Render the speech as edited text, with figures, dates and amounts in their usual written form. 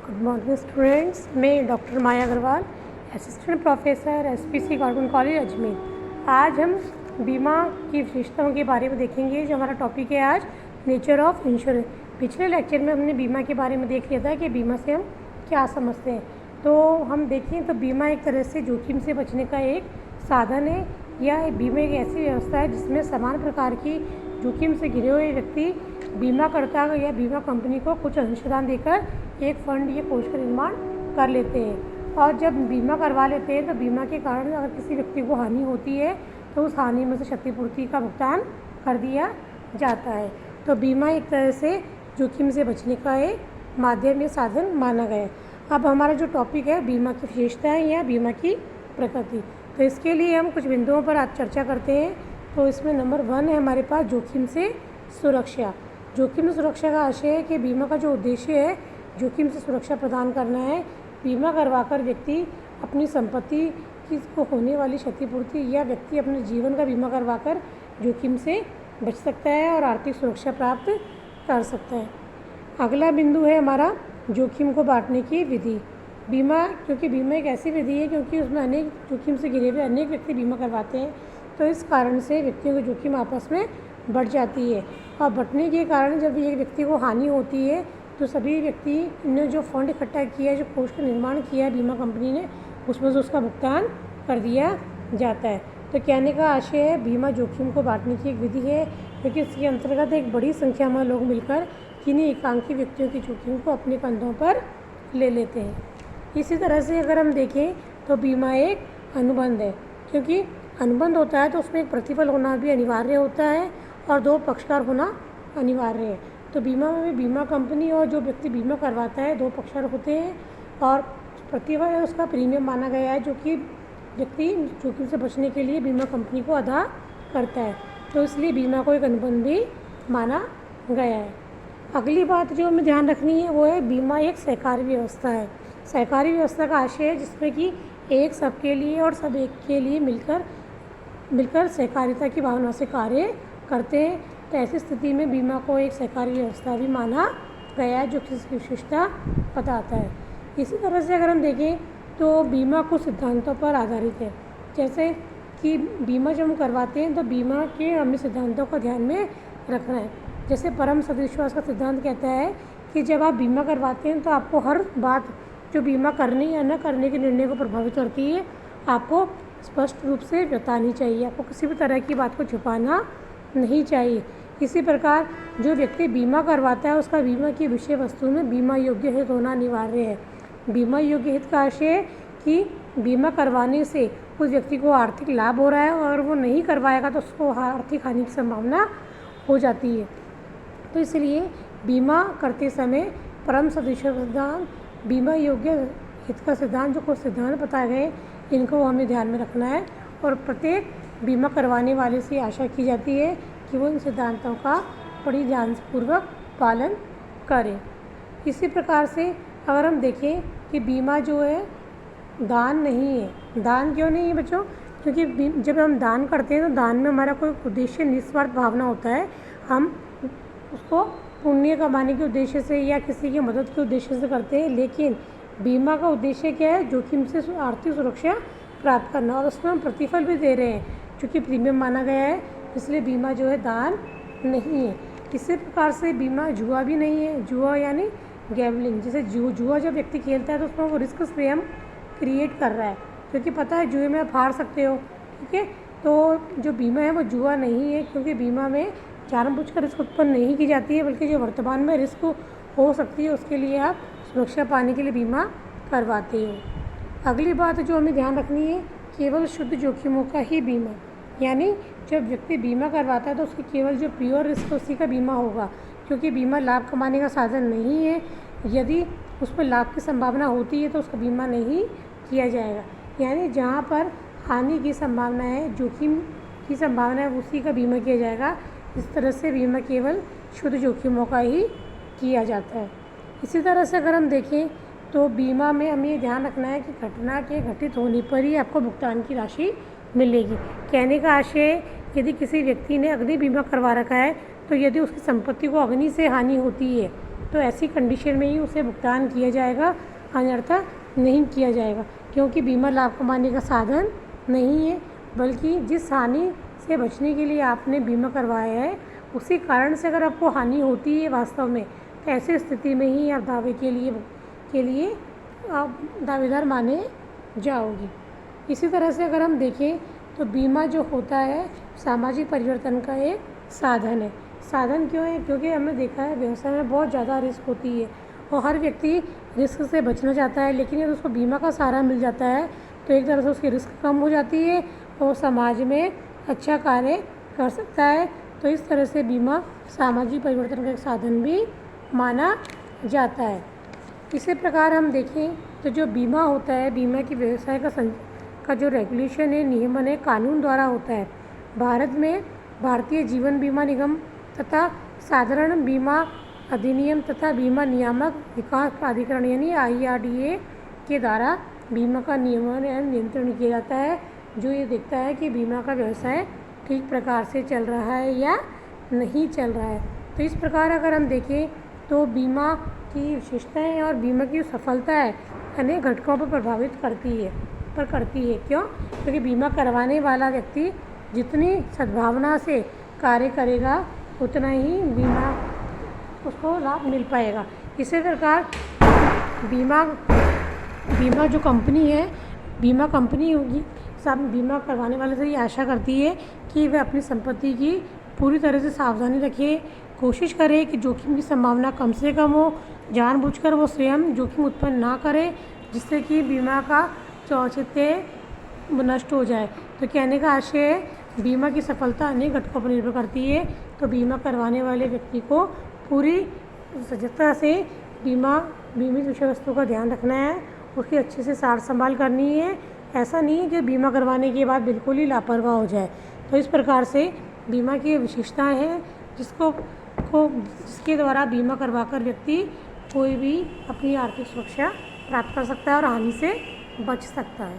Good morning students. मैं doctor Maya Agarwal, assistant professor SPC government college Ajmer. आज हम बीमा की विशेषताओं के बारे में देखेंगे। जो हमारा टॉपिक है आज, नेचर ऑफ इंश्योरेंस। पिछले लेक्चर में हमने बीमा के बारे में देख लिया था कि बीमा से हम क्या समझते हैं। तो हम देखें तो बीमा एक तरह से जोखिम से बचने का एक साधन है, या बीमा एक ऐसी व्यवस्था है जिसमें समान प्रकार की जोखिम से घिरे हुए व्यक्ति बीमाकर्ता या बीमा कंपनी को कुछ अंशदान देकर एक फंड या कोष का निर्माण कर लेते हैं। और जब बीमा करवा लेते हैं तो बीमा के कारण अगर किसी व्यक्ति को हानि होती है तो उस हानि में से क्षतिपूर्ति का भुगतान कर दिया जाता है। तो बीमा एक तरह से जोखिम से बचने का एक माध्यम या साधन माना गया है। अब हमारा जो टॉपिक है बीमा की विशेषताएं या बीमा की प्रकृति, तो इसके लिए हम कुछ बिंदुओं पर आज चर्चा करते हैं। तो इसमें नंबर 1 है हमारे पास जोखिम से सुरक्षा। जोखिम से सुरक्षा का आशय है कि बीमा का जो उद्देश्य है जोखिम से सुरक्षा प्रदान करना है। बीमा करवाकर व्यक्ति अपनी संपत्ति की को होने वाली क्षतिपूर्ति या व्यक्ति अपने जीवन का बीमा करवाकर जोखिम से बच सकता है और आर्थिक सुरक्षा प्राप्त कर सकता है। अगला बिंदु है हमारा जोखिम को बांटने की विधि। बीमा, क्योंकि बीमा एक ऐसी विधि है क्योंकि उसमें अनेक जोखिम से घिरे हुए अनेक व्यक्ति बीमा करवाते हैं, तो इस कारण से व्यक्तियों की जोखिम आपस में बढ़ जाती है। और बढ़ने के कारण जब एक व्यक्ति को हानि होती है तो सभी व्यक्ति ने जो फंड इकट्ठा किया है, जो कोष का निर्माण किया है बीमा कंपनी ने, उसमें से उसका भुगतान कर दिया जाता है। तो कहने का आशय है बीमा जोखिम को बांटने की एक विधि है, क्योंकि इसके अंतर्गत एक बड़ी संख्या में लोग मिलकर किन्हीं एकांकी व्यक्तियों की जोखिम को अपने कंधों पर ले लेते हैं। इसी तरह से अगर हम देखें तो बीमा एक अनुबंध है, क्योंकि अनुबंध होता है तो उसमें एक प्रतिफल होना भी अनिवार्य होता है और 2 पक्षकार होना अनिवार्य है। तो बीमा में बीमा कंपनी और जो व्यक्ति बीमा करवाता है 2 पक्षकार होते हैं, और प्रतिफल उसका प्रीमियम माना गया है जो कि व्यक्ति जोखिम से बचने के लिए बीमा कंपनी को अदा करता है। तो इसलिए बीमा को एक अनुबंध भी माना गया है। अगली बात जो हमें ध्यान रखनी है वो है बीमा एक सहकारी व्यवस्था है। सहकारी व्यवस्था का आशय है जिसमें कि एक सबके लिए और सब एक के लिए मिलकर सहकारिता की भावना से कार्य करते हैं। तो ऐसी स्थिति में बीमा को एक सहकारी व्यवस्था भी माना गया है जो किसी विशेषता बताता है। इसी तरह से अगर हम देखें तो बीमा कुछ सिद्धांतों पर आधारित है। जैसे कि बीमा जब हम करवाते हैं तो बीमा के हमें सिद्धांतों का ध्यान में रखना है। जैसे परम सद्विश्वास का सिद्धांत कहता है कि जब आप बीमा करवाते हैं तो आपको हर बात जो बीमा करने या न करने के निर्णय को प्रभावित करती है आपको स्पष्ट रूप से बतानी चाहिए। आपको किसी भी तरह की बात को छुपाना नहीं चाहिए। इसी प्रकार जो व्यक्ति बीमा करवाता है उसका बीमा की विषय वस्तु में बीमा योग्य हित होना अनिवार्य है। बीमा योग्य हित का आशय है कि बीमा करवाने से उस व्यक्ति को आर्थिक लाभ हो रहा है और वो नहीं करवाएगा तो उसको आर्थिक हानि की संभावना हो जाती है। तो इसलिए बीमा करते समय परम सदस्य सिद्धांत, बीमा योग्य हित का सिद्धांत, जो कुछ सिद्धांत बताए गए इनको हमें ध्यान में रखना है और प्रत्येक बीमा करवाने वाले से आशा की जाती है कि वो इन सिद्धांतों का बड़ी ध्यानपूर्वक पालन करें। इसी प्रकार से अगर हम देखें कि बीमा जो है दान नहीं है। दान क्यों नहीं है बच्चों? क्योंकि जब हम दान करते हैं तो दान में हमारा कोई उद्देश्य निस्वार्थ भावना होता है। हम उसको पुण्य कमाने के उद्देश्य से या किसी की मदद के उद्देश्य से करते हैं, लेकिन बीमा का उद्देश्य क्या है? जोखिम से आर्थिक सुरक्षा प्राप्त करना, और उसमें हम प्रतिफल भी दे रहे हैं क्योंकि प्रीमियम माना गया है। इसलिए बीमा जो है दान नहीं है। इसी प्रकार से बीमा जुआ भी नहीं है। जुआ यानी गैम्बलिंग। जैसे जुआ जब व्यक्ति खेलता है तो उसमें वो रिस्क स्वयं क्रिएट कर रहा है, क्योंकि पता है जुए में आप हार सकते हो। ठीक है, तो जो बीमा है वो जुआ नहीं है, क्योंकि बीमा में जानबूझकर रिस्क उत्पन्न नहीं की जाती है, बल्कि जो वर्तमान में रिस्क हो सकती है उसके लिए आप सुरक्षा पाने के लिए बीमा करवाते हो। अगली बात जो हमें ध्यान रखनी है, केवल शुद्ध जोखिमों का ही बीमा। यानी जब व्यक्ति बीमा करवाता है तो उसकी केवल जो प्योर रिस्क उसी का बीमा होगा, क्योंकि बीमा लाभ कमाने का साधन नहीं है। यदि उस पर लाभ की संभावना होती है तो उसका बीमा नहीं किया जाएगा। यानी जहाँ पर हानि की संभावना है, जोखिम की संभावना है, उसी का बीमा किया जाएगा। इस तरह से बीमा केवल शुद्ध जोखिमों का ही किया जाता है। इसी तरह से अगर हम देखें तो बीमा में हमें ये ध्यान रखना है कि घटना के घटित होने पर ही आपको भुगतान की राशि मिलेगी। कहने का आशय, यदि किसी व्यक्ति ने अग्नि बीमा करवा रखा है तो यदि उसकी संपत्ति को अग्नि से हानि होती है तो ऐसी कंडीशन में ही उसे भुगतान किया जाएगा, अन्यथा नहीं किया जाएगा, क्योंकि बीमा लाभ कमाने का साधन नहीं है, बल्कि जिस हानि से बचने के लिए आपने बीमा करवाया है उसी कारण से अगर आपको हानि होती है वास्तव में, तो ऐसी स्थिति में ही आप दावे के लिए आप दावेदार माने जाओगे। इसी तरह से अगर हम देखें तो बीमा जो होता है सामाजिक परिवर्तन का एक साधन है। साधन क्यों है? क्योंकि हमने देखा है व्यवसाय में बहुत ज़्यादा रिस्क होती है और हर व्यक्ति रिस्क से बचना चाहता है, लेकिन यदि उसको बीमा का सहारा मिल जाता है तो एक तरह से उसकी रिस्क कम हो जाती है और समाज में अच्छा कार्य कर सकता है। तो इस तरह से बीमा सामाजिक परिवर्तन का एक साधन भी माना जाता है। इसी प्रकार हम देखें तो जो बीमा होता है, बीमा की व्यवसाय का जो रेगुलेशन है, नियमन है, कानून द्वारा होता है। भारत में भारतीय जीवन बीमा निगम तथा साधारण बीमा अधिनियम तथा बीमा नियामक विकास प्राधिकरण यानी IRDA के द्वारा बीमा का नियमन एवं नियंत्रण किया जाता है, जो ये देखता है कि बीमा का व्यवसाय ठीक प्रकार से चल रहा है या नहीं चल रहा है। तो इस प्रकार अगर हम देखें तो बीमा की विशेषताएं और बीमा की सफलता है अनेक घटकों पर प्रभावित करती है। क्यों? क्योंकि बीमा करवाने वाला व्यक्ति जितनी सद्भावना से कार्य करेगा उतना ही बीमा उसको लाभ मिल पाएगा। इसी प्रकार बीमा जो कंपनी है, बीमा कंपनी होगी, सब बीमा करवाने वाले से ये आशा करती है कि वह अपनी संपत्ति की पूरी तरह से सावधानी रखे, कोशिश करे कि जोखिम की संभावना कम से कम हो, जानबूझकर वो स्वयं जोखिम उत्पन्न ना करे जिससे कि बीमा का औचित्य नष्ट हो जाए। तो कहने का आशय है बीमा की सफलता अनेक घटकों पर निर्भर करती है। तो बीमा करवाने वाले व्यक्ति को पूरी सजगता से बीमित विषय वस्तु का ध्यान रखना है, उसकी अच्छे से सार संभाल करनी है। ऐसा नहीं है कि बीमा करवाने के बाद बिल्कुल ही लापरवाह हो जाए। तो इस प्रकार से बीमा की विशेषताएं हैं जिसके द्वारा बीमा करवाकर व्यक्ति कोई भी अपनी आर्थिक सुरक्षा प्राप्त कर सकता है और हानि से बच सकता है।